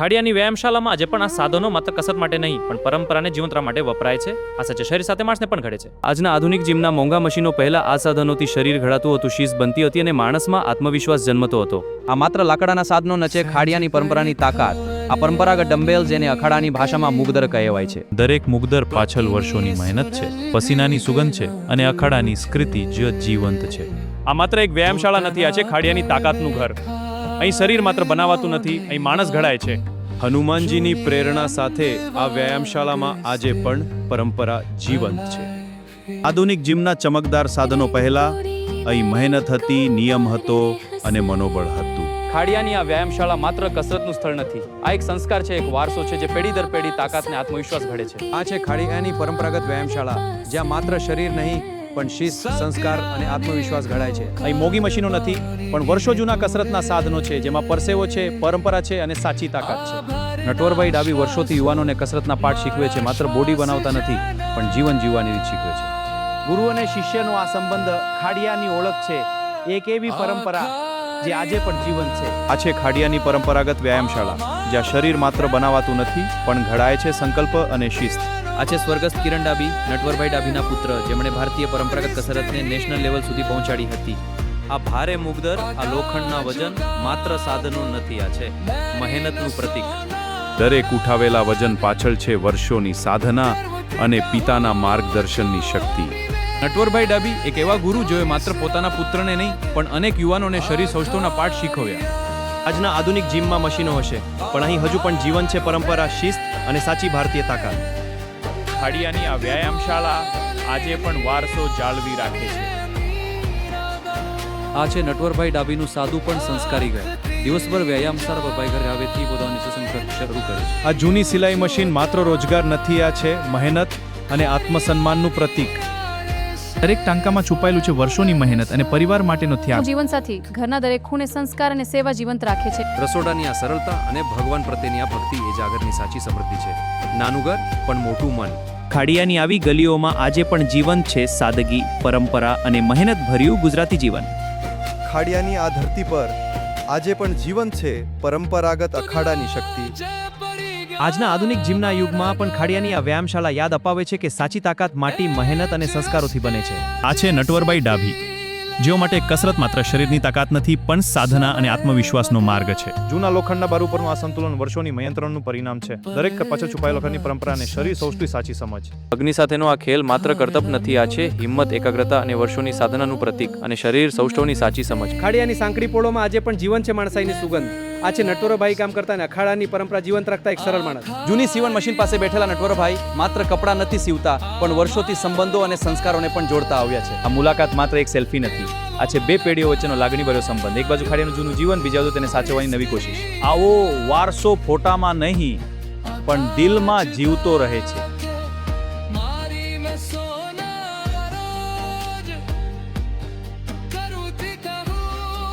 ખાડિયાની વ્યાયામશાળામાં આજે પણ આ સાધનો માત્ર કસરત માટે નહીં પણ પરંપરાને જીવંત રાખવા માટે વપરાય છે. આ સચ્ચે શરીર સાથે માણસને પણ ઘડે છે. આજના આધુનિક જીમના મોંઘા મશીનો પહેલા આ સાધનોથી શરીર ઘડાતું હતું, શીશ બનતી હતી અને માણસમાં આત્મવિશ્વાસ જન્મતો હતો. આ માત્ર લાકડાના સાધનો ન છે, ખાડિયાની પરંપરાની તાકાત. આ પરંપરાગત ડમ્બેલ, જેને અખાડાની ભાષામાં મુગદર કહેવાય છે. દરેક મુગદર પાછળ વર્ષોની મહેનત છે, પસીનાની સુગંધ છે અને અખાડાની સ્કૃતિ જ જીવંત છે. આ માત્ર એક વ્યાયામશાળા નથી, આ છે ખાડિયાની તાકાતનું ઘર. અહીં શરીર માત્ર બનાવાતું નથી, અહીં માણસ ઘડાય છે. હનુમાનજીની પ્રેરણા સાથે આ વ્યાયામશાળામાં આજે પણ પરંપરા જીવંત છે. આધુનિક જીમના ચમકદાર સાધનો પહેલા અહીં મહેનત હતી, નિયમ હતો અને મનોબળ હતું. ખાડિયાની આ વ્યાયામશાળા માત્ર કસરતનું સ્થળ નથી, આ એક સંસ્કાર છે, એક વારસો છે જે પેઢી દર પેઢી તાકાતને આત્મવિશ્વાસ ઘડે છે. આ છે ખાડિયાની પરંપરાગત વ્યાયામશાળા, જ્યાં માત્ર શરીર નહીં પણ શિસ્ત, સંસ્કાર અને આત્મવિશ્વાસ ઘડાય છે. અહીં મોંઘી મશીનો નથી પણ વર્ષો જૂના કસરતના સાધનો છે, જેમાં પરસેવો છે, પરંપરા છે અને સાચી તાકાત છે. નટવરભાઈ ડાભી વર્ષોથી યુવાનોને કસરતના પાઠ શીખવે છે, માત્ર બોડી બનાવતા નથી પણ જીવન જીવવાની રીત શીખવે છે. ગુરુ અને શિષ્યનો આ સંબંધ ખાડિયાની ઓળખ છે, એક એવી પરંપરા જે આજે પણ જીવંત છે. આ છે ખાડિયાની પરંપરાગત વ્યાયામશાળા, જ્યાં શરીર માત્ર બનાવાતું નથી પણ ઘડાય છે સંકલ્પ અને શિસ્ત. આ છે સ્વર્ગસ્થ કિરણ ડાભી, નટવરભાઈ ડાભીના પુત્ર, જેમણે ભારતીય પરંપરાગત કસરતને નેશનલ લેવલ સુધી પહોંચાડી હતી. આ ભારે મુગદર, આ લોખંડના વજન માત્ર સાધનો નથી, આ છે મહેનતનું પ્રતીક. દરેક ઉઠાવેલા વજન પાછળ છે વર્ષોની સાધના અને પિતાના માર્ગદર્શનની શક્તિ. નટવરભાઈ ડાભી એક એવા ગુરુ જેઓએ માત્ર પોતાના પુત્રને નહીં પણ અનેક યુવાનોને શરીર સૌષ્ઠવના પાઠ શીખવ્યા. આજના આધુનિક જીમમાં મશીનો હશે પણ અહીં હજુ પણ જીવન છે પરંપરા, શિસ્ત અને સાચી ભારતીય તાકાત. ખાડિયાની આ વ્યાયામશાળા આજે પણ વારસો જાળવી રાખે છે. આ છે નટવરભાઈ ડાભીનું સાદું પણ સંસ્કારી ઘર. દિવસભર વ્યાયામશાળા પર ભાઈ ઘરે આવેથી પોતાની સુસંસ્કાર શરૂ કરે છે. આ જૂની સિલાઈ મશીન માત્ર રોજગાર નથી, આ છે મહેનત અને આત્મસન્માનનું પ્રતીક. દરેક ટાંકામાં છુપાયેલું છે વર્ષોની મહેનત અને પરિવાર માટેનો ત્યાગ. જીવનસાથી ઘરના દરેક ખૂણે સંસ્કાર અને સેવા જીવંત રાખે છે. રસોડાની આ સરળતા અને ભગવાન પ્રત્યેની આ ભક્તિ એ જ આગળની સાચી સમૃદ્ધિ છે. નાનું ઘર પણ મોટું મન. ખાડિયાની આવી ગલીઓમાં આજે પણ જીવંત છે સાદગી, પરંપરા અને મહેનત ભર્યું ગુજરાતી જીવન. ખાડિયાની આ ધરતી પર આજે પણ જીવંત છે પરંપરાગત અખાડાની શક્તિ. આજના આધુનિક જીમના યુગમાં પણ ખાડિયાની આ વ્યાયામશાળા યાદ અપાવે છે કે સાચી તાકાત માટી, મહેનત અને સંસ્કારોથી બને છે. આ છે નટવરભાઈ ડાભી, જેઓ માટે કસરત માત્ર શરીરની તાકાત નથી પણ સાધના અને આત્મવિશ્વાસનો માર્ગ છે. જૂના લોખંડના બાર ઉપરનું આ સંતુલન વર્ષોની મયંત્રણનું પરિણામ છે. દરેક પાછળ છુપાયેલ લોખંડની પરંપરા અને શરીર સૌષ્ઠવી સાચી સમજ. અગ્નિ સાથેનો આ ખેલ માત્ર કરતબ નથી, આ છે હિંમત, એકાગ્રતા અને વર્ષોની સાધનાનું પ્રતીક અને શરીર સૌષ્ઠવની સાચી સમજ. ખાડિયાની સાંકડી પોળોમાં આજે પણ જીવન છે માણસાઈની સુગંધ. આ છે નટવરભાઈ કામ કરતા અને અખાડાની પરંપરા જીવંત રાખતા એક સરળ માણસ. જૂની સીવણ મશીન પાસે બેઠેલા નટવરભાઈ માત્ર કપડાં નથી સીવતા પણ વર્ષોથી સંબંધો અને સંસ્કારોને પણ જોડતા આવ્યા છે. આ મુલાકાત માત્ર એક સેલ્ફી નથી, આ છે બે પેઢીઓ વચ્ચેનો લાગણીભર્યો સંબંધ. એક બાજુ ખાડિયાનું જૂનું જીવન, બીજા બાજુ તેને સાચવવાની નવી કોશિશ. આવો વારસો ફોટામાં નહીં પણ દિલમાં જીવતો રહે છે.